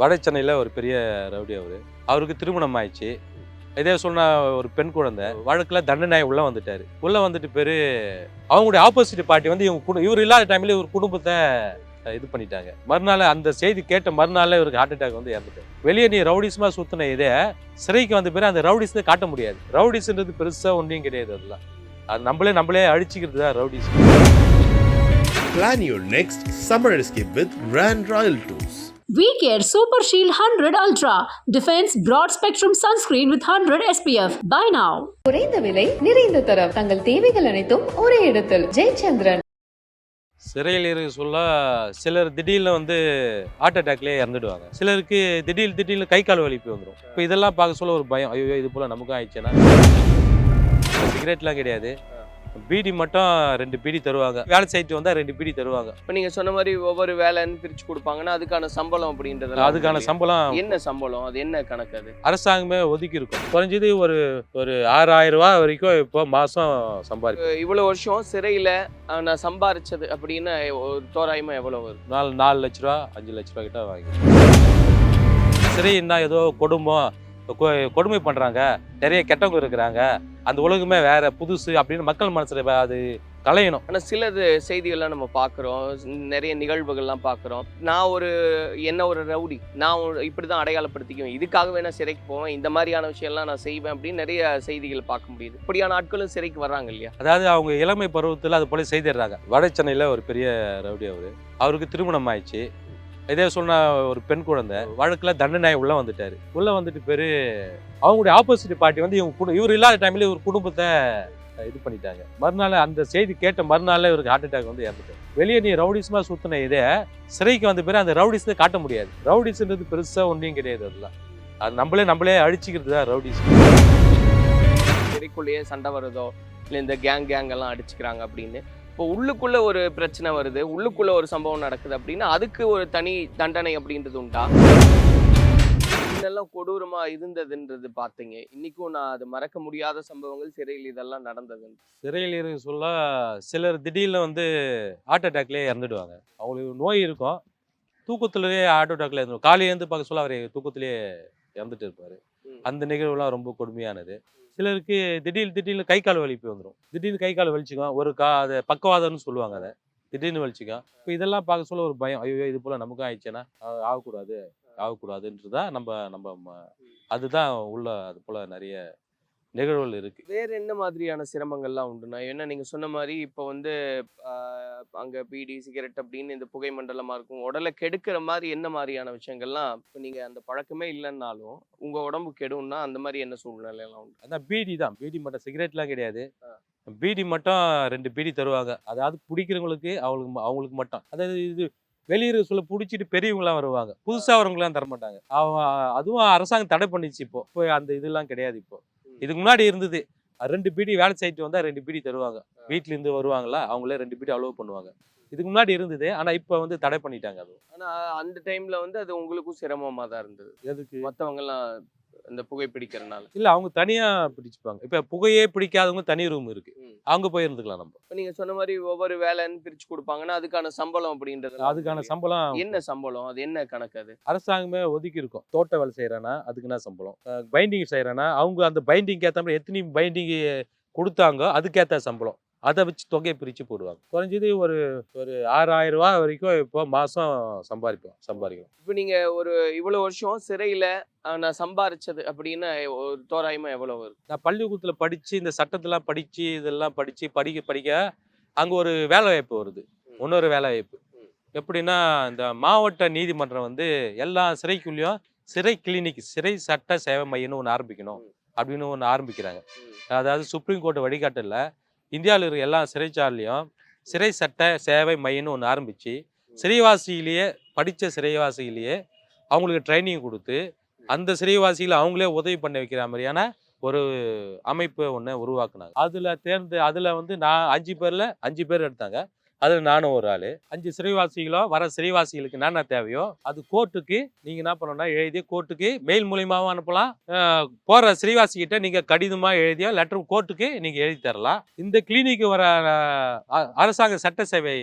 வட சென்னையில் ஒரு பெரிய ரவுடி அவருக்கு திருமணம் ஆயிடுச்சு. இதே சொன்ன ஒரு பெண் குழந்தை வழக்கில் தண்டனை உள்ள வந்துட்டாரு. உள்ள வந்துட்டு பேரு அவங்களுடைய ஆப்போசிட் பார்ட்டி வந்து இவர் இல்லாத டைம்ல இவர் குடும்பத்தை இது பண்ணிட்டாங்க. மறுநாள் அந்த செய்தி கேட்ட மறுநாள் இவருக்கு ஹார்ட் அட்டாக் வந்து இறந்துட்டாரு. வெளியே நீ ரவுடிஸ்மா சுத்தின இதே சிறைக்கு வந்த பேர் அந்த ரவுடிஸ் காட்ட முடியாது. ரவுடிஸ்ன்றது பெருசா ஒன்றையும் கிடையாது. அதெல்லாம் அது நம்மளே அழிச்சிக்கிறது தான் rowdies. Plan your next summer escape with Grand Royal Tours. WeCare Super Shield 100 Ultra Defense Broad Spectrum Sunscreen with 100 SPF. Buy now. குறைந்த விலை நிறைந்த தரம் தங்கள் தேவைகள் அனைத்தும் ஒரே இடத்தில். ஜெயச்சந்திரன். சிறையில் இருக்க சொல்ல சிலர் திடீர்னு வந்து ஹார்ட் அட்டாக்லேயே இறந்துடுவாங்க. சிலருக்கு திடீர்னு கை கால் வலிப்பு வந்துடும். இப்போ இதெல்லாம் பார்க்க சொல்ல ஒரு பயம், ஐயோ இது போல் நமக்கும் ஆயிடுச்சுன்னா. சிகரெட்லாம் கிடையாது, பீடி மட்டும் 2 பீடி தருவாங்க. வேலை செய்யிட்டு வந்தால் 2 பீடி தருவாங்க. இப்போ நீங்கள் சொன்ன மாதிரி ஒவ்வொரு வேலைன்னு பிரித்து கொடுப்பாங்கன்னா அதுக்கான சம்பளம் அப்படின்றது அதுக்கான சம்பளம் என்ன சம்பளம், அது என்ன கணக்கு? அது அரசாங்கமே ஒதுக்கி இருக்கும். குறைஞ்சது ஒரு 6000 ரூபா வரைக்கும் இப்போ மாதம் சம்பாதிக்கும். இவ்வளோ வருஷம் சிறையில் நான் சம்பாரிச்சது அப்படின்னு ஒரு தோராயமாக எவ்வளோ வரும்? 4 லட்ச ரூபா 5 லட்ச ரூபா கிட்ட வாங்கி. சிறைன்னா ஏதோ கொடுமை பண்ணுறாங்க, நிறைய கெட்டவங்க இருக்கிறாங்க, அந்த உலகமே வேற புதுசு அப்படின்னு மக்கள் மனசுல அது கலையணும். ஆனால் சில செய்திகள்லாம் நம்ம பார்க்குறோம், நிறைய நிகழ்வுகள்லாம் பார்க்குறோம். நான் ஒரு ரவுடி, நான் இப்படி தான் அடையாளப்படுத்திக்குவேன், இதுக்காகவே நான் சிறைக்கு போவேன், இந்த மாதிரியான விஷயம்லாம் நான் செய்வேன் அப்படின்னு நிறைய செய்திகள் பார்க்க முடியுது. இப்படியான ஆட்களும் சிறைக்கு வர்றாங்க இல்லையா? அதாவது அவங்க இளமை பருவத்தில் அது போல செய்திடுறாங்க. வட சென்னையில் ஒரு பெரிய ரவுடி அவருக்கு திருமணம் ஆயிடுச்சு. இதே சொன்ன ஒரு பெண் குழந்தை வழக்கில் தண்டனை உள்ள வந்துட்டாரு. உள்ள வந்துட்டு பேரு அவங்களுடைய ஆப்போசிட் பார்ட்டி வந்து இவர் இல்லாத டைம்ல இவர் குடும்பத்தை இது பண்ணிட்டாங்க. மறுநாள் அந்த செய்தி கேட்ட மறுநாள் இவருக்கு ஹார்ட் அட்டாக் வந்து இறந்துட்டாரு. வெளியே நீ ரவுடிஸ்மா சுத்தின இதே சிறைக்கு வந்த பேர் அந்த ரவுடிஸ் காட்ட முடியாது. ரவுடிஸ்ன்றது பெருசா ஒன்றையும் கிடையாது. அதெல்லாம் அது நம்மளே அழிச்சிக்கிறது தான் ரவுடிஸ். சிறைக்குள்ளேயே சண்டை வருதோ இல்லை இந்த கேங் எல்லாம் அடிச்சுக்கிறாங்க அப்படின்னு இப்போ உள்ளுக்குள்ள ஒரு பிரச்சனை வருது, உள்ளுக்குள்ள ஒரு சம்பவம் நடக்குது அப்படின்னா அதுக்கு ஒரு தனி தண்டனை அப்படின்றது உண்டா? இதெல்லாம் கொடூரமா இருந்ததுன்றது பார்த்தீங்க. இன்னைக்கும் நான் அது மறக்க முடியாத சம்பவங்கள் சிறையில் இதெல்லாம் நடந்தது. சிறையில் இருக்க சொல்ல சிலர் திடீர்னு வந்து ஹார்ட் அட்டாக்லேயே இறந்துடுவாங்க. அவங்களுக்கு நோய் இருக்கும், தூக்கத்திலேயே ஹார்ட் அட்டாக்ல இருந்து காலையிலேருந்து பார்க்க சொல்ல அவர் தூக்கத்திலேயே இறந்துட்டு இருப்பாரு. அந்த நிகழ்வுலாம் ரொம்ப கொடுமையானது. சிலருக்கு திடீர்னு கை கால் வலிப்பு வந்துடும். திடீர்னு கை கால் வலிச்சுக்கும், அதை பக்கவாதம்னு சொல்லுவாங்க. அதை திடீர்னு வலிச்சுக்கும். இப்போ இதெல்லாம் பார்க்க சொல்ல ஒரு பயம், ஐயோ இது போல் நமக்கும் ஆயிடுச்சுன்னா ஆகக்கூடாதுன்றதான் நம்ம அதுதான் உள்ள அது போல் நிறைய நிகழ்வுகள் இருக்கு. வேற என்ன மாதிரியான சிரமங்கள்லாம் உண்டுனா? ஏன்னா நீங்க சொன்ன மாதிரி இப்போ வந்து அங்க பீடி சிகரெட் அப்படின்னு இந்த புகை மண்டலமா இருக்கும், உடலை கெடுக்கிற மாதிரி என்ன மாதிரியான விஷயங்கள்லாம் இப்போ நீங்க அந்த பழக்கமே இல்லைன்னாலும் உங்க உடம்பு கெடும்னா அந்த மாதிரி என்ன சூழ்நிலை எல்லாம் உண்டு? அதான் பீடி மட்டும், சிகரெட்லாம் கிடையாது. பீடி மட்டும் 2 பீடி தருவாங்க. அதாவது பிடிக்கிறவங்களுக்கு அவங்களுக்கு மட்டும். அதாவது இது வெளியூர் சொல்ல பிடிச்சிட்டு பெரியவங்களாம் வருவாங்க, புதுசா வரவங்களாம் தரமாட்டாங்க. அதுவும் அரசாங்கம் தடை பண்ணிச்சு. இப்போ அந்த இதெல்லாம் கிடையாது. இப்போ இதுக்கு முன்னாடி இருந்தது 2 பீடி வேலை செய்யிட்டு வந்தா 2 பீடி தருவாங்க. வீட்டுல இருந்து வருவாங்களா அவங்களே 2 பீடி அலோவ் பண்ணுவாங்க. இதுக்கு முன்னாடி இருந்தது, ஆனா இப்ப வந்து தடை பண்ணிட்டாங்க. அது ஆனா அந்த டைம்ல வந்து அது உங்களுக்கும் சிரமமா தான் இருந்தது. எதுக்கு? மற்றவங்க எல்லாம் இந்த புகை பிடிக்கிறதுனால இல்ல, அவங்க தனியா பிடிச்சுப்பாங்க. இப்ப புகையே பிடிக்காதவங்க தனி ரூம் இருக்கு, அவங்க போய் இருந்துக்கலாம். நம்ம இப்போ நீங்க சொன்ன மாதிரி ஒவ்வொரு வேலைன்னு பிரிச்சு கொடுப்பாங்கன்னா அதுக்கான சம்பளம் அப்படின்றது, அதுக்கான சம்பளம் என்ன சம்பளம், அது என்ன கணக்கு? அது அரசாங்கமே ஒதுக்கி இருக்கும். தோட்ட வேலை செய்யறானா அதுக்குன்னா சம்பளம், பைண்டிங் செய்யறானா அவங்க அந்த பைண்டிங் ஏற்ற மாதிரி எத்தனை பைண்டிங் கொடுத்தாங்க அதுக்கேற்ற சம்பளம், அதை வச்சு தொகையை பிரித்து போடுவாங்க. குறைஞ்சது ஒரு 6000 ரூபா வரைக்கும் இப்போ மாதம் சம்பாதிக்கலாம். இப்போ நீங்கள் இவ்வளோ வருஷம் சிறையில் நான் சம்பாரிச்சது அப்படின்னு ஒரு தோராயமாக எவ்வளோ வரும்? நான் பள்ளிக்கூடத்தில் படித்து இந்த சட்டத்தெல்லாம் படித்து இதெல்லாம் படிக்க அங்கே ஒரு வேலை வாய்ப்பு வருது. இன்னொரு வேலை வாய்ப்பு எப்படின்னா, இந்த மாவட்ட நீதிமன்றம் வந்து எல்லா சிறைக்குள்ளேயும் சிறை கிளினிக், சிறை சட்ட சேவை மையம்னு ஒன்று ஆரம்பிக்கணும் அப்படின்னு ஒன்று ஆரம்பிக்கிறாங்க. அதாவது சுப்ரீம் கோர்ட் வழிகாட்டல இந்தியாவில் இருக்கிற எல்லா சிறைச்சாலையும் சிறை சட்ட சேவை மையம்னு ஒன்று ஆரம்பித்து சிறைவாசியிலேயே படித்த சிறைவாசியிலேயே அவங்களுக்கு ட்ரைனிங் கொடுத்து அந்த சிறைவாசிகளை அவங்களே உதவி பண்ண வைக்கிற மாதிரியான ஒரு அமைப்பு ஒன்று உருவாக்குனாங்க. அதில் வந்து நான் 5 பேர் எடுத்தாங்க. அதில் நானும் ஒரு ஆள். 5 சிறைவாசிகளோ வர சிறைவாசிகளுக்கு என்னென்ன தேவையோ அது கோர்ட்டுக்கு நீங்கள் என்ன பண்ணணும்னா எழுதி கோர்ட்டுக்கு மெயில் மூலியமாகவும் அனுப்பலாம். போகிற சிறைவாசிக்கிட்ட நீங்கள் கடிதமாக எழுதியோ லெட்டர் கோர்ட்டுக்கு நீங்கள் எழுதி தரலாம். இந்த கிளினிக்கு வர அரசாங்க சட்ட சேவை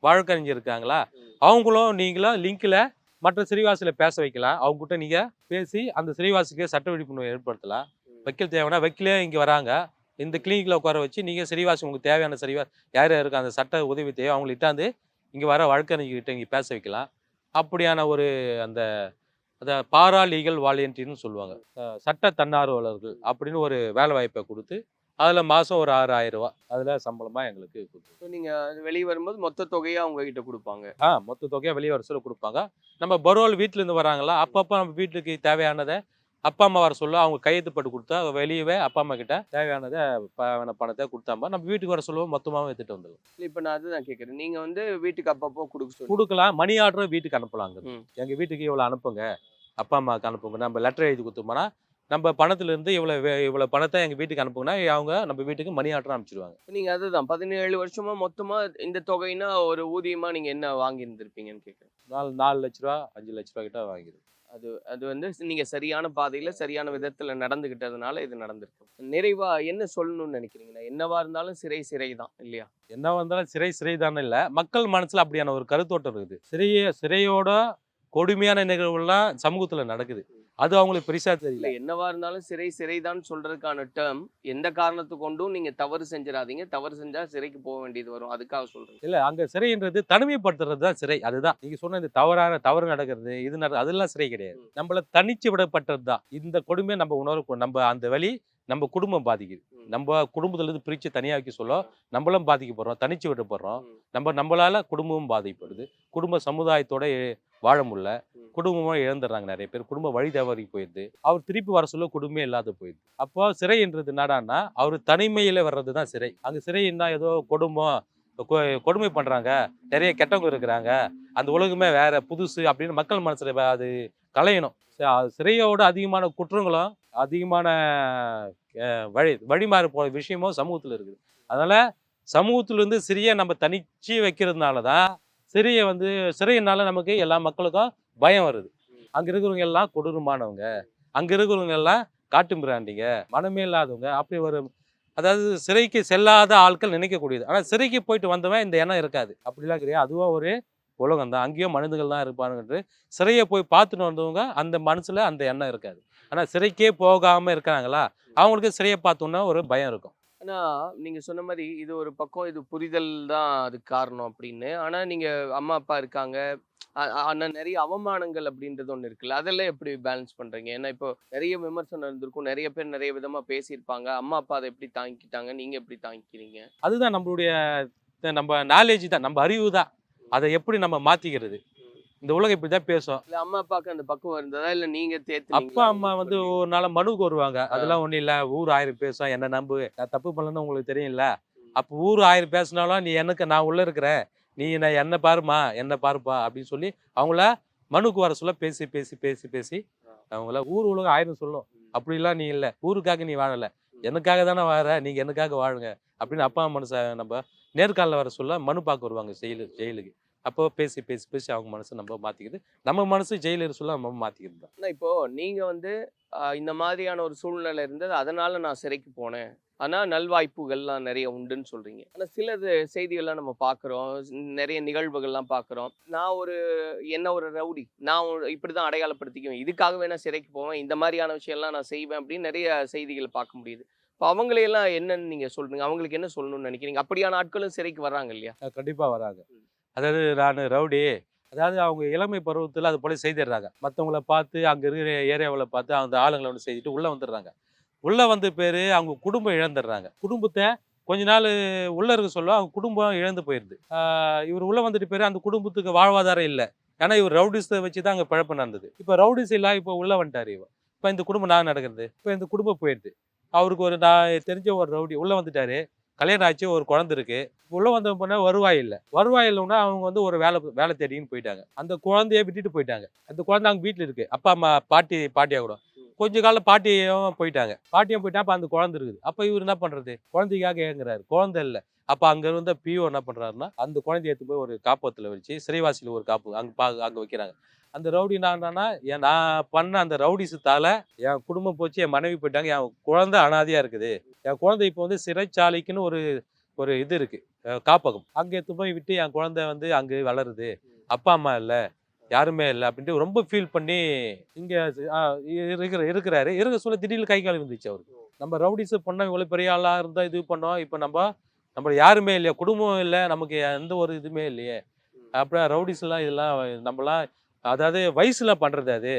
வழக்கறிஞர் இருக்காங்களா, அவங்களும் நீங்களும் லிங்கில் மற்ற சிறைவாசிகளை பேச வைக்கலாம். அவங்ககிட்ட நீங்கள் பேசி அந்த சிறைவாசிக்கு சட்ட விழிப்புணர்வு ஏற்படுத்தலாம். வக்கீல் தேவைன்னா வக்கீலே இங்கே வராங்க. இந்த கிளினிக்கில் உட்கார வச்சு நீங்கள் சிறைவாசி உங்களுக்கு தேவையான யார் யாருக்கு அந்த சட்ட உதவி தேவை அவங்கள்ட்டாந்து இங்கே வர வழக்கறிஞர்கிட்ட இங்கே பேச வைக்கலாம். அப்படியான ஒரு அந்த பாரா லீகல் வாலண்டியர்னு சொல்லுவாங்க, சட்ட தன்னார்வலர்கள் அப்படின்னு ஒரு வேலை வாய்ப்பை கொடுத்து அதில் மாதம் ஒரு 6,000 ரூபா அதில் சம்பளமாக எங்களுக்கு கொடுத்துருவோம். நீங்கள் வெளியே வரும்போது மொத்த தொகையாக உங்ககிட்ட கொடுப்பாங்க. மொத்த தொகையாக வெளியே வர சொல்ல கொடுப்பாங்க. நம்ம பரோல் வீட்டிலேருந்து வராங்களா, அப்பப்போ நம்ம வீட்டுக்கு தேவையானதை அப்பா அம்மா வர சொல்ல அவங்க கையெழுத்து போட்டு கொடுத்தா வெளியவே அப்பா அம்மா கிட்ட தேவையானதை பணத்தை கொடுத்தாம நம்ம வீட்டுக்கு வர சொல்லுவோம், மொத்தமாகவும் எடுத்துட்டு வந்துடும். இப்போ நான் அதுதான் கேட்குறேன், நீங்கள் வந்து வீட்டுக்கு அப்பப்போ கொடுக்கலாம். மணி ஆர்டரும் வீட்டுக்கு அனுப்பலாங்க. எங்கள் வீட்டுக்கு இவ்வளோ அனுப்புங்க, அப்பா அம்மாவுக்கு அனுப்புங்க. நம்ம லெட்டர் எழுதி கொடுத்தோம்னா நம்ம பணத்துலேருந்து இவ்வளோ பணத்தை எங்கள் வீட்டுக்கு அனுப்புங்கன்னா அவங்க நம்ம வீட்டுக்கு மணி ஆர்டர் அனுப்பிச்சிடுவாங்க. நீங்கள் அதுதான் 17 வருஷமாக மொத்தமாக இந்த தொகைன்னா ஒரு ஊதியமாக நீங்கள் என்ன வாங்கியிருந்திருப்பீங்கன்னு கேட்குறேன். 4 லட்ச ரூபா 5 லட்ச ரூபா கிட்ட வாங்கிடுது. அது வந்து நீங்கள் சரியான பாதையில் சரியான விதத்தில் நடந்துக்கிட்டதுனால இது நடந்திருக்கு. நிறைவாக என்ன சொல்லணும்னு நினைக்கிறீங்கன்னா, என்னவா இருந்தாலும் சிறை தான் இல்லையா? என்னவா இருந்தாலும் சிறை தானே இல்லை, மக்கள் மனசில் அப்படியான ஒரு கருத்தோட்டம் இருக்குது. சிறையோட கொடுமையான நிகழ்வுலாம் சமூகத்தில் நடக்குது, அது அவங்களுக்கு பெருசா தெரியல. என்னவா இருந்தாலும் சிறைதான் சொல்றதுக்கான டேர்ம் எந்த காரணத்து கொண்டும் நீங்க தவறு செஞ்சிடாதீங்க, தவறு செஞ்சா சிறைக்கு போக வேண்டியது வரும், அதுக்காக சொல்றேன். இல்ல, அங்க சிறைன்றது தனிமைப்படுத்துறது தான் சிறை. அதுதான் நீங்க சொன்ன இந்த தவறு நடக்கிறது அதெல்லாம் சிறை கிடையாது. நம்மள தனிச்சு விடப்பட்டது தான் இந்த கொடுமையை நம்ம உணர்வு. நம்ம அந்த வழி நம்ம குடும்பம் பாதிக்குது. நம்ம குடும்பத்துல இருந்து பிரிச்சு தனியா வைக்க சொல்ல நம்மளும் பாதிக்கப்படுறோம், தனிச்சு விடப்படுறோம். நம்மளால குடும்பமும் பாதிக்கப்படுது, குடும்ப சமுதாயத்தோட வாழ முடியல, குடும்பமும் இழந்துடுறாங்க. நிறைய பேர் குடும்ப வழி தவறி போயிடுது. அவர் திருப்பி வர சொல்ல குடும்பமே இல்லாத போயிடுது. அப்போ சிறைன்றது என்னடான்னா அவர் தனிமையில வர்றது தான் சிறை. அங்க சிறைன்னா ஏதோ கொடுமை பண்றாங்க, நிறைய கெட்டவங்க இருக்கிறாங்க, அந்த உலகமே வேற புதுசு அப்படின்னு மக்கள் மனசுல அது களையணும். சிறையோட அதிகமான குற்றங்களும் அதிகமான வழிமாறு போற விஷயமும் சமூகத்துல இருக்குது. அதனால சமூகத்திலிருந்து சிறையை நம்ம தனிச்சு வைக்கிறதுனால தான் சிறையினால நமக்கு எல்லா மக்களுக்கும் பயம் வருது. அங்க இருக்கிறவங்க எல்லாம் கொடூரமானவங்க, அங்க இருக்கிறவங்க எல்லாம் காட்டு மிராண்டிங்க, மனமே இல்லாதவங்க, அப்படி ஒரு அதாவது சிறைக்கு செல்லாத ஆட்கள் நினைக்கக்கூடியது. ஆனா சிறைக்கு போயிட்டு வந்தவன் இந்த எண்ணம் இருக்காது, அப்படிலாம் கிடையாது. அதுவும் ஒரு உலகம் தான், அங்கேயும் மனிதர்கள் தான் இருப்பானுன்றது. சிறையை போய் பார்த்துட்டு வந்தவங்க அந்த மனசுல அந்த எண்ணம் இருக்காது. ஆனா சிறைக்கே போகாம இருக்கிறாங்களா, அவங்களுக்கு சிறையை பார்த்தோன்னா ஒரு பயம் இருக்கும். ஆனா நீங்க சொன்ன மாதிரி இது ஒரு பக்கம், இது புரிதல் தான் அதுக்கு காரணம் அப்படின்னு. ஆனா நீங்க அம்மா அப்பா இருக்காங்க, ஆனா நிறைய அவமானங்கள் அப்படின்றது ஒண்ணு இருக்குல்ல, அதெல்லாம் எப்படி பேலன்ஸ் பண்றீங்க? ஏன்னா இப்போ நிறைய விமர்சனம் இருந்திருக்கும், நிறைய பேர் நிறைய விதமா பேசியிருப்பாங்க. அம்மா அப்பா அதை எப்படி தாங்கிக்கிட்டாங்க, நீங்க எப்படி தாங்கிக்கிறீங்க? அதுதான் நம்ம நாலேஜ் தான், நம்ம அறிவு தான். அதை எப்படி நம்ம மாத்திக்கிறது? இந்த உலகம் இப்படிதான் பேசும். இல்ல அம்மா அப்பாவுக்கு அந்த பக்குவம் இருந்ததா, இல்ல நீங்க அப்பா அம்மா ஒரு நாள் மனுவுக்கு வருவாங்க, அதெல்லாம் ஒண்ணும் இல்ல, ஊர் 1000 பேசும், என்ன நம்பு, நான் தப்பு பண்ணலன்னு உங்களுக்கு தெரியும்ல. அப்போ ஊர் 1000 பேசினாலும் நீ நான் உள்ள இருக்கிறேன், நீ என்ன பாருப்பா அப்படின்னு சொல்லி அவங்கள மனுக்கு வர சொல்ல பேசி பேசி பேசி பேசி அவங்கள உலகம் 1000 சொல்லும். அப்படிலாம் நீ இல்லை, ஊருக்காக நீ வாழல, எனக்காக தானே வாழ, நீங்க எனக்காக வாழுங்க அப்படின்னு அப்பா மனசை நம்ம நேர்காலில் வர சொல்ல மனு பார்க்க வருவாங்க ஜெயிலுக்கு. அப்போ பேசி பேசி பேசி அவங்க மனசை நம்ம மாத்திக்குது, நம்ம மனசு ஜெயிலர் சொல்ல நம்ம மாத்திக்கிறது தான். இப்போ நீங்க வந்து இந்த மாதிரியான ஒரு சூழ்நிலை இருந்தது, அதனால நான் சிறைக்கு போனேன், ஆனா நல்வாய்ப்புகள்லாம் நிறைய உண்டுன்னு சொல்றீங்க. ஆனா சில செய்திகள்லாம் நம்ம பார்க்குறோம், நிறைய நிகழ்வுகள்லாம் பார்க்குறோம். நான் ஒரு ரவுடி, நான் இப்படிதான் அடையாளப்படுத்திக்குவேன், இதுக்காகவே நான் சிறைக்கு போவேன், இந்த மாதிரியான விஷயம்லாம் நான் செய்வேன் அப்படின்னு நிறைய செய்திகள் பார்க்க முடியுது. இப்போ அவங்களையெல்லாம் என்னன்னு நீங்க சொல்றீங்க, அவங்களுக்கு என்ன சொல்லணும்னு நினைக்கிறீங்க? அப்படியான ஆட்களும் சிறைக்கு வர்றாங்க இல்லையா? கண்டிப்பா வராங்க. அதாவது நான் ரவுடி, அதாவது அவங்க இளமை பருவத்தில் அது போல செய்திடுறாங்க. மற்றவங்கள பார்த்து அங்கே இருக்கிற ஏரியாவில் பார்த்து அந்த ஆளுங்களை வந்து செய்துட்டு உள்ளே வந்துடுறாங்க. உள்ளே வந்த பேர் அவங்க குடும்பம் இழந்துடுறாங்க. குடும்பத்தை கொஞ்ச நாள் உள்ளே இருக்க சொல்ல அவங்க குடும்பம் இழந்து போயிடுது. இவர் உள்ளே வந்துட்டு பேர் அந்த குடும்பத்துக்கு வாழ்வாதாரம் இல்லை, ஏன்னா இவர் ரவுடிஸை வச்சு தான் அங்கே பழப்பம் நடந்தது. இப்போ ரவுடிஸ் இல்லை, இப்போ உள்ளே வந்துட்டார் இவர். இப்போ இந்த குடும்பம் நான் நடக்கிறது, இப்போ இந்த குடும்பம் போயிடுது. அவருக்கு நான் தெரிஞ்ச ஒரு ரவுடி உள்ளே வந்துட்டாரு, கல்யாணம் ஆச்சு, ஒரு குழந்தை இருக்கு. உள்ளே வந்த போனா வருவாய் இல்லைன்னா அவங்க ஒரு வேலை தேடின்னு போயிட்டாங்க. அந்த குழந்தைய விட்டுட்டு போயிட்டாங்க. அந்த குழந்தை அவங்க வீட்டில் இருக்கு, அப்பா அம்மா பாட்டியா கூட கொஞ்ச காலம் பாட்டியும் போயிட்டாங்க. அப்போ அந்த குழந்தை இருக்குது. அப்போ இவர் என்ன பண்றது, குழந்தைக்காக ஏங்குறாரு, குழந்தை இல்லை. அப்போ அங்க இருந்த பிஓ என்ன பண்றாருன்னா அந்த குழந்தைய எடுத்து போய் ஒரு காப்பகத்தில் வச்சு சிறைவாசியில் ஒரு காப்பு அங்க வைக்கிறாங்க. அந்த ரவுடி என்னன்னா, நான் பண்ண அந்த ரவுடிசத்தால என் குடும்பம் போச்சு, என் மனைவி போயிட்டாங்க, என் குழந்தை அனாதையா இருக்குது. என் குழந்தை இப்போ சிறைச்சாலைக்குன்னு ஒரு இது இருக்கு, காப்பகம். அங்கே எடுத்து போய் விட்டு என் குழந்தை அங்கே வளருது, அப்பா அம்மா இல்லை, யாருமே இல்லை அப்படின்ட்டு ரொம்ப ஃபீல் பண்ணி இங்கே இருக்கிறாரு. இருக்க சொல்ல திடீர்னு கை கால் வந்துச்சு அவருக்கு. நம்ம ரவுடிஸ் பண்ணோம், இவ்வளோ பெரிய ஆளாக இருந்தால் இது பண்ணோம், இப்போ நம்ம யாருமே இல்லையா, குடும்பம் இல்லை, நமக்கு எந்த ஒரு இதுவுமே இல்லையே, அப்புறம் ரவுடிஸ்லாம் இதெல்லாம் நம்மலாம் அதாவது வயசுல பண்ணுறது அது.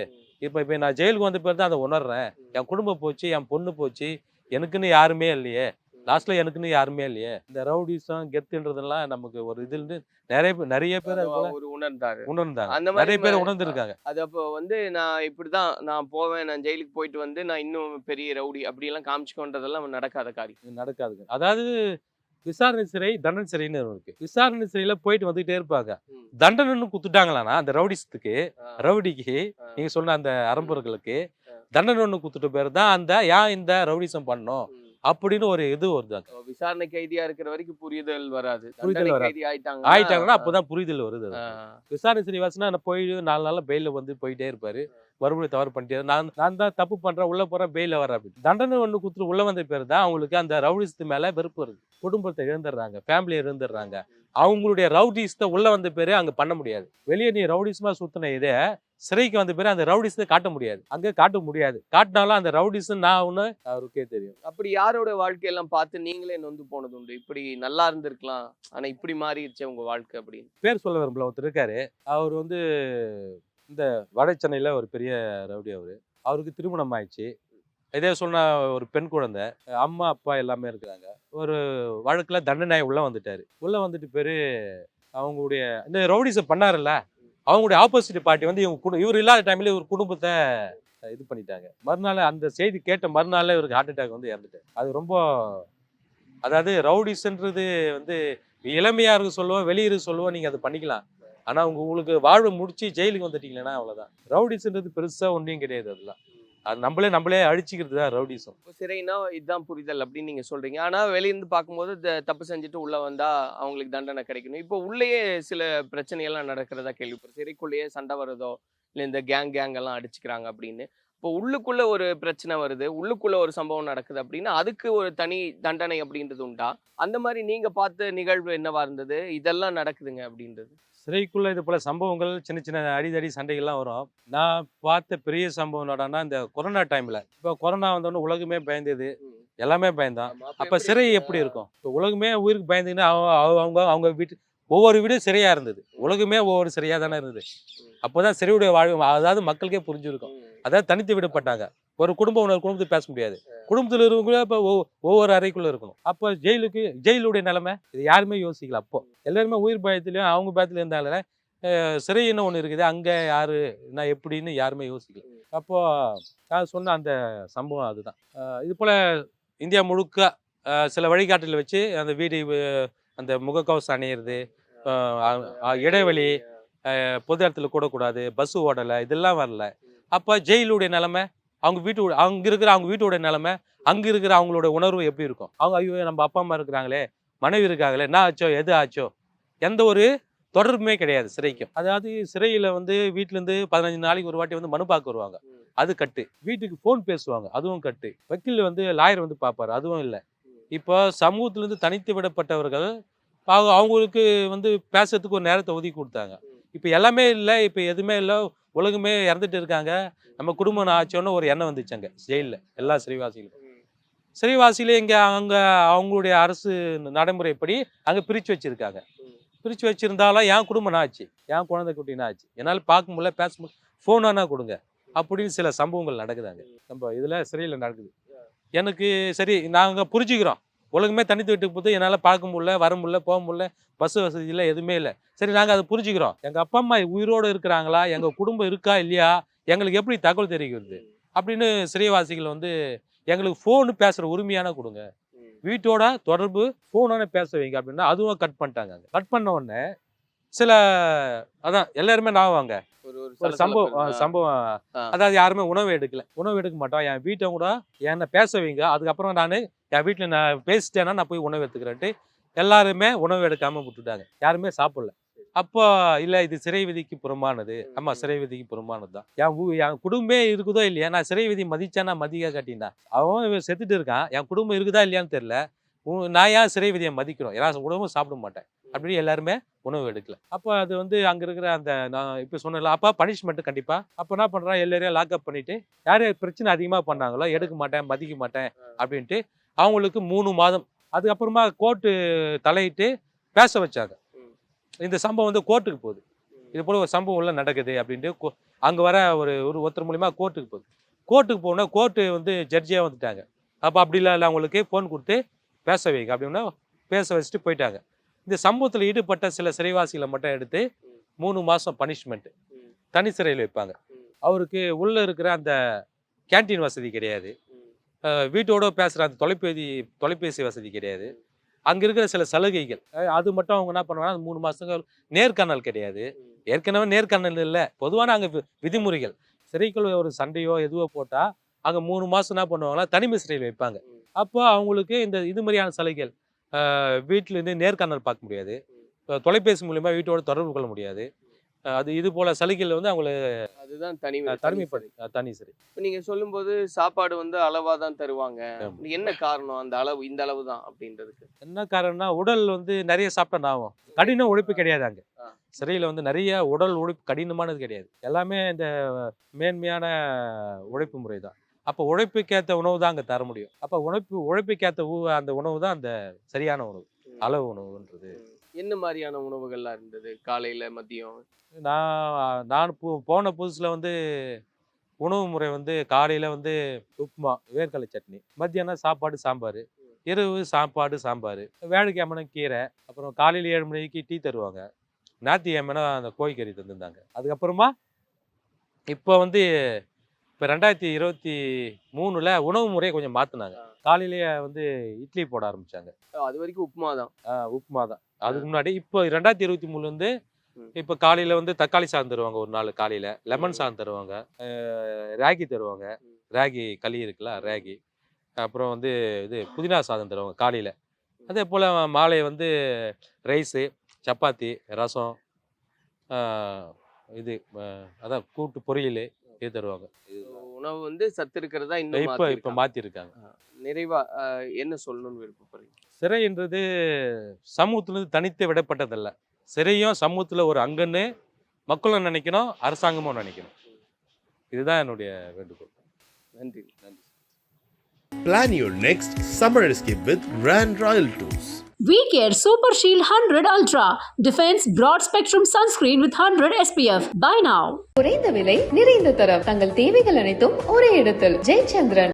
இப்போ நான் ஜெயிலுக்கு வந்த பேர் தான் அதை உணர்றேன். என் குடும்பம் போச்சு, என் பொண்ணு போச்சு, எனக்குன்னு யாருமே இல்லையே, லாஸ்ட்ல எனக்குன்னு யாருமே இல்லையே. இந்த ரவுடிசம் கெத்துன்றதெல்லாம் நமக்கு ஒரு இதுல நிறைய பேர் ஒரு உணர்ந்தாரு. உணர்ந்தாங்க. அந்த மாதிரி நிறைய பேர் உணர்ந்திருக்காங்க. அது அப்போ வந்து நான் இப்படிதான் நான் போவேன், நான் ஜெயிலுக்கு போயிட்டு வந்து நான் இன்னும் பெரிய ரவுடி அப்படியெல்லாம் காமிச்சுக்கோன்றதெல்லாம் நடக்காத காரியம். இது நடக்காதுங்க. அதாவது விசாரணை சிறை, தண்டனை சிறைன்னு இருக்கு. விசாரணை சிறையில போயிட்டு வந்துகிட்டே இருப்பாங்க. தண்டனைன்னு குத்துட்டாங்களான்னா அந்த ரவுடிசத்துக்கு, ரவுடிக்கு, நீங்க சொன்ன அந்த அரம்பர்களுக்கு தண்டனை ஒண்ணு குத்துட்ட பேர் தான் அந்த ஏன் இந்த ரவுடிசம் பண்ணோம் அப்படின்னு ஒரு இது வருதாங்க. விசாரணை கைதியா இருக்கிற வரைக்கும் புரிதல் வராது. புரிதல் தண்டனை வராது. கைதி ஆயிட்டாங்கன்னா அப்பதான் புரிதல் வருது. விசாரணை சிறை வாசனா போய் 4 நாள்ல பெயில வந்து போயிட்டே இருப்பாரு. மறுபடியும் தவறு பண்ணிட்டே நான் தான் தப்பு பண்றேன், உள்ள போறேன், பெயில வர அப்படின்னு தண்டனை ஒண்ணு குத்துட்டு உள்ள வந்த பேர் தான் அவங்களுக்கு அந்த ரவுடிசத்து மேல வெறுப்பு வருது. குடும்பத்தை இழந்துடுறாங்க, ஃபேமிலியை இழந்துடுறாங்க. அவங்களுடைய ரவுடிசத்தை உள்ள வந்த பேரு அங்க பண்ண முடியாது. வெளியே நீ ரவுடிசமா சுத்தின இதே சிறைக்கு வந்த பேரு அந்த ரவுடிசத்தை காட்ட முடியாது, அங்க காட்ட முடியாது. காட்டினாலும் அந்த ரவுடிசம் நான் ஒண்ணு அவருக்கே தெரியும். அப்படி யாரோட வாழ்க்கையெல்லாம் பார்த்து நீங்களே நொந்து போனது உண்டு? இப்படி நல்லா இருந்திருக்கலாம், ஆனா இப்படி மாறிடுச்சு உங்க வாழ்க்கை அப்படின்னு. பேர் சொல்ல விரும்பல. ஒருத்தர் இருக்காரு, அவர் வந்து இந்த வட சென்னையில ஒரு பெரிய ரவுடி. அவருக்கு திருமணம் ஆயிடுச்சு. இதே சொன்ன ஒரு பெண் குழந்தை, அம்மா அப்பா எல்லாமே இருக்கிறாங்க. ஒரு வழக்குல தண்டனை உள்ள வந்துட்டாரு. உள்ள வந்துட்டு பேரு அவங்களுடைய இந்த ரவுடிசம் பண்ணாருல்ல, அவங்களுடைய ஆப்போசிட் பார்ட்டி வந்து இவர் இல்லாத டைம்ல இவர் குடும்பத்தை இது பண்ணிட்டாங்க. மறுநாள் அந்த செய்தி கேட்ட மறுநாள் இவருக்கு ஹார்ட் அட்டாக் வந்து இறந்துட்டார். அது ரொம்ப அதாவது ரவுடிஸ்ன்றது வந்து இளமையா இருக்கு சொல்லுவோம், வெளியிரு சொல்லுவோம், நீங்க அதை பண்ணிக்கலாம். ஆனா உங்களுக்கு வாழ்வு முடிச்சு ஜெயிலுக்கு வந்துட்டீங்கன்னா அவ்வளவுதான். ரவுடிஸ்ன்றது பெருசா ஒன்றையும் கிடையாது. அதெல்லாம் அது நம்மளே அழிச்சிக்கிறது தான் ரவுடிசம். சிறைனா இதுதான் புரிதல் அப்படின்னு நீங்க சொல்றீங்க. ஆனா வெளியிருந்து பார்க்கும்போது தப்பு செஞ்சுட்டு உள்ள வந்தா அவங்களுக்கு தண்டனை கிடைக்கணும். இப்போ உள்ளேயே சில பிரச்சனைகள்லாம் நடக்கிறதா கேள்விப்படும். சிறைக்குள்ளேயே சண்டை வருதோ, இல்லை இந்த கேங் எல்லாம் அடிச்சுக்கிறாங்க அப்படின்னு. இப்போ உள்ளுக்குள்ள ஒரு பிரச்சனை வருது, உள்ளுக்குள்ள ஒரு சம்பவம் நடக்குது அப்படின்னா அதுக்கு ஒரு தனி தண்டனை அப்படின்றது உண்டா? அந்த மாதிரி நீங்க பார்த்த நிகழ்வு என்னவா இருந்தது? இதெல்லாம் நடக்குதுங்க அப்படின்றது. சிறைக்குள்ள இது போல சம்பவங்கள், சின்ன சின்ன அடிதடி சண்டைகள்லாம் வரும். நான் பார்த்த பெரிய சம்பவம் என்னடான்னா இந்த கொரோனா டைம்ல, இப்போ கொரோனா வந்தோடனே உலகமே பயந்தது, எல்லாமே பயந்தோம். அப்ப சிறை எப்படி இருக்கும்? இப்போ உலகமே உயிருக்கு பயந்துங்கன்னா அவங்க வீட்டு ஒவ்வொரு வீடும் சிறையா இருந்தது. உலகமே ஒவ்வொரு சிறையா தானே இருந்தது. அப்போதான் சிறையுடைய வாழ்வு அதாவது மக்களுக்கே புரிஞ்சிருக்கும். அதாவது தனித்து விடப்பட்டாங்க. ஒரு குடும்பம் இன்னொரு குடும்பத்தை பேச முடியாது. குடும்பத்தில் இருக்கவங்கள இப்போ ஒவ்வொரு அறைக்குள்ள இருக்கணும். அப்போ ஜெயிலுடைய நிலைமை இது யாருமே யோசிக்கல. அப்போ எல்லாருமே உயிர் பயத்திலையும் அவங்க பயத்துல இருந்தால சிறைன்னு ஒன்று இருக்குது, அங்கே யாரு என்ன எப்படின்னு யாருமே யோசிக்கல. அப்போ நான் சொன்ன அந்த சம்பவம் அதுதான். இது போல இந்தியா முழுக்க சில வழிகாட்டுல வச்சு அந்த அந்த முகக்கவசம் அணியிறது, இடைவெளி, பொது இடத்துல கூடக்கூடாது, பஸ் ஓடலை, இதெல்லாம் வரல. அப்போ ஜெயிலுடைய நிலைமை, அவங்க வீட்டோட நிலைமை, அங்கே இருக்கிற அவங்களோட உணர்வு எப்படி இருக்கும்? அவங்க ஐயோ நம்ம அப்பா அம்மா இருக்கிறாங்களே, மனைவி இருக்காங்களே, என்ன ஆச்சோ எது ஆச்சோ, எந்த ஒரு தொடர்புமே கிடையாது சிறைக்கும். அதாவது சிறையில் வந்து வீட்டிலேருந்து 15 நாளைக்கு ஒரு வாட்டி வந்து மனு பார்க்க வருவாங்க, அது கட்டு. வீட்டுக்கு ஃபோன் பேசுவாங்க, அதுவும் கட்டு. வக்கீல் வந்து லாயர் வந்து பார்ப்பாரு, அதுவும் இல்லை. இப்போ சமூகத்திலேருந்து தனித்து விடப்பட்டவர்கள் அவங்களுக்கு வந்து பேசுறதுக்கு ஒரு நேரத்தை ஒதுக்கி கொடுத்தாங்க. இப்போ எல்லாமே இல்லை, இப்போ எதுவுமே இல்லை, உலகமே இறந்துட்டு இருக்காங்க, நம்ம குடும்பம் ஆச்சோன்னு ஒரு எண்ணம் வந்துச்சாங்க ஜெயிலில் எல்லா சிறைவாசியிலே இங்கே அவங்களுடைய அரசு நடைமுறைப்படி அங்கே பிரித்து வச்சுருக்காங்க. பிரித்து வச்சுருந்தாலும் என் குடும்பம் ஆச்சு, என் குழந்தை குட்டினா ஆச்சு, என்னால் பார்க்க முடியல, பேச முடியல, ஃபோனானா கொடுங்க அப்படின்னு சில சம்பவங்கள் நடக்குதாங்க நம்ம இதில் சிறையில் நடக்குது. எனக்கு சரி நாங்கள் புரிஞ்சுக்கிறோம், உலகமே தனித்து விட்டு போது என்னால் பார்க்க முடியல, வர முடியல, போக முடியல, பஸ் வசதி இல்லை, எதுவுமே இல்லை. சரி நாங்கள் அதை புரிஞ்சுக்கிறோம். எங்கள் அப்பா அம்மா உயிரோடு இருக்கிறாங்களா, எங்கள் குடும்பம் இருக்கா இல்லையா, எங்களுக்கு எப்படி தகவல் தெரிவிக்கிறது அப்படின்னு சிறைவாசிகள் வந்து எங்களுக்கு ஃபோனு பேசுகிற உரிமையான கொடுங்க, வீட்டோட தொடர்பு ஃபோனோட பேச வைங்க அப்படின்னா அதுவும் கட் பண்ணிட்டாங்க. கட் பண்ண உடனே சில அதான் எல்லாருமே நான் வாங்க ஒரு சம்பவம் அதாவது யாருமே உணவு எடுக்க மாட்டோம், என் வீட்டை கூட என்னை பேச வைங்க, அதுக்கப்புறம் நான் என் வீட்டில் நான் பேசிட்டேன்னா நான் போய் உணவு எடுத்துக்கிறேன்ட்டு எல்லாருமே உணவு எடுக்காமல் விட்டுட்டாங்க, யாருமே சாப்பிடல. அப்போ இல்லை இது சிறை விதிக்கு புறமானது. ஆமாம், சிறை விதிக்கு புறமானது தான். என் குடும்பமே இருக்குதோ இல்லையா, நான் சிறை விதி மதிச்சேன்னா மதிக்க காட்டினா அவன் செத்துட்டு இருக்கான், என் குடும்பம் இருக்குதா இல்லையான்னு தெரியல, நான் ஏன் சிறை விதியை மதிக்கணும்? ஏன்னா குடும்பம் சாப்பிட மாட்டேன், அப்படின்னு எல்லாருமே உணவு எடுக்கல. அப்போ அது வந்து அங்கே இருக்கிற அந்த நான் இப்போ சொன்னல அப்போ பனிஷ்மெண்ட்டு கண்டிப்பாக. அப்போ என்ன பண்ணுறான், எல்லாரையும் லாக்அப் பண்ணிவிட்டு யார் யார் பிரச்சனை அதிகமாக பண்ணாங்களோ எடுக்க மாட்டேன் மதிக்க மாட்டேன் அப்படின்ட்டு அவங்களுக்கு 3 மாதம். அதுக்கப்புறமா கோர்ட்டு தலையிட்டு பேச வச்சாங்க. இந்த சம்பவம் வந்து கோர்ட்டுக்கு போகுது. இது போல் ஒரு சம்பவம் உள்ள நடக்குது அப்படின்ட்டு அங்கே வர ஒருத்தர் மூலிமா கோர்ட்டுக்கு போகுது. கோர்ட்டுக்கு போனால் கோர்ட்டு வந்து ஜட்ஜியாக வந்துட்டாங்க. அப்போ அப்படிலாம் இல்லை, அவங்களுக்கு ஃபோன் கொடுத்து பேச வைங்க அப்படின்னா பேச வச்சுட்டு போயிட்டாங்க. இந்த சம்பவத்தில் ஈடுபட்ட சில சிறைவாசிகளை மட்டும் எடுத்து 3 மாதம் பனிஷ்மெண்ட்டு தனி சிறையில் வைப்பாங்க. அவருக்கு உள்ளே இருக்கிற அந்த கேன்டீன் வசதி கிடையாது, வீட்டோட பேசுகிற அந்த தொலைபேசி வசதி கிடையாது, அங்கே இருக்கிற சில சலுகைகள் அது மட்டும் அவங்க என்ன பண்ணுவாங்கன்னா 3 மாதங்கள் நேர்காணல் கிடையாது. ஏற்கனவே நேர்காணல் இல்லை, பொதுவான அங்கே விதிமுறைகள். சிறைக்குள்ள ஒரு சண்டையோ எதுவோ போட்டால் அங்கே 3 மாதம் என்ன பண்ணுவாங்கன்னா தனிமை சிறையில் வைப்பாங்க. அப்போ அவங்களுக்கு இது மாதிரியான சலுகைகள், வீட்டிலேருந்து நேர்காணல் பார்க்க முடியாது, தொலைபேசி மூலிமா வீட்டோட தொடர்பு கொள்ள முடியாது, அது இது போல சலுகைகள் வந்து அவங்களை அதுதான் தனி சிறை. இப்போ நீங்கள் சொல்லும்போது சாப்பாடு வந்து அளவாக தான் தருவாங்க, என்ன காரணம் அந்த அளவு இந்த அளவு தான் அப்படின்றதுக்கு? என்ன காரணம்னா உடல் வந்து நிறைய சாப்பிட்டா ஆகும். கடின உழைப்பு கிடையாது அங்கே சிறையில் வந்து நிறைய உடல் உழைப்பு கடினமானது கிடையாது, எல்லாமே இந்த மேன்மையான உழைப்பு முறை தான். அப்போ உழைப்புக்கேற்ற உணவு தான் அங்கே தர முடியும். அப்போ உழைப்புக்கேற்ற அந்த உணவு தான் அந்த சரியான உணவு, அளவு உணவுன்றது. என்ன மாதிரியான உணவுகள்லாம் இருந்தது காலையில் மதியம்? நான் போன புதுசில் வந்து உணவு முறை வந்து காலையில் வந்து உப்புமா வேர்க்கடலை சட்னி, மத்தியானம் சாப்பாடு சாம்பார், இரவு சாப்பாடு சாம்பார், வேலைக்கிழமை கீரை, அப்புறம் காலையில் 7 மணிக்கு டீ தருவாங்க, ஞாயிற்றுக்கிழமைனா அந்த கோழிக்கறி தந்துருந்தாங்க. அதுக்கப்புறமா இப்போ வந்து இப்போ 2023 உணவு முறையை கொஞ்சம் மாற்றினாங்க. காலையிலேயே வந்து இட்லி போட ஆரம்பித்தாங்க. அது வரைக்கும் உப்புமா தான். உப்புமா தான் அதுக்கு முன்னாடி. இப்போ 2023 இப்போ காலையில் வந்து தக்காளி சாதம் தருவாங்க, ஒரு நாள் காலையில் லெமன் சாதம் தருவாங்க, ராகி தருவாங்க, ராகி களி இருக்குல்ல ராகி, அப்புறம் வந்து இது புதினா சாதம் தருவாங்க காலையில். அதே போல் மாலை வந்து ரைஸு, சப்பாத்தி, ரசம், இது அதான் கூட்டு பொரியல் இது தருவாங்க. உணவு வந்து சத்து இருக்கிறதா இன்னும் இப்போ மாற்றிருக்காங்க. நிறைவா என்ன சொல்லணும்னு விருப்பப்படுறீங்க? சிறைன்றது சமூகத்திலிருந்து தனித்து விடப்பட்டதல்ல, சிறையும் சமூகத்தில் ஒரு அங்கன்னு மக்களும் நினைக்கணும், அரசாங்கமும் நினைக்கணும். இதுதான் என்னுடைய வேண்டுகோள். நன்றி. Plan your next summer escape with Grand Royal Tours. VCare Super Shield 100 Ultra Defense Broad Spectrum Sunscreen with 100 SPF. Buy now. குறைந்த விலை நிறைந்த தரம், தங்கள் தேவைகள் அனைத்தும் ஒரே இடத்தில். ஜெயச்சந்திரன்.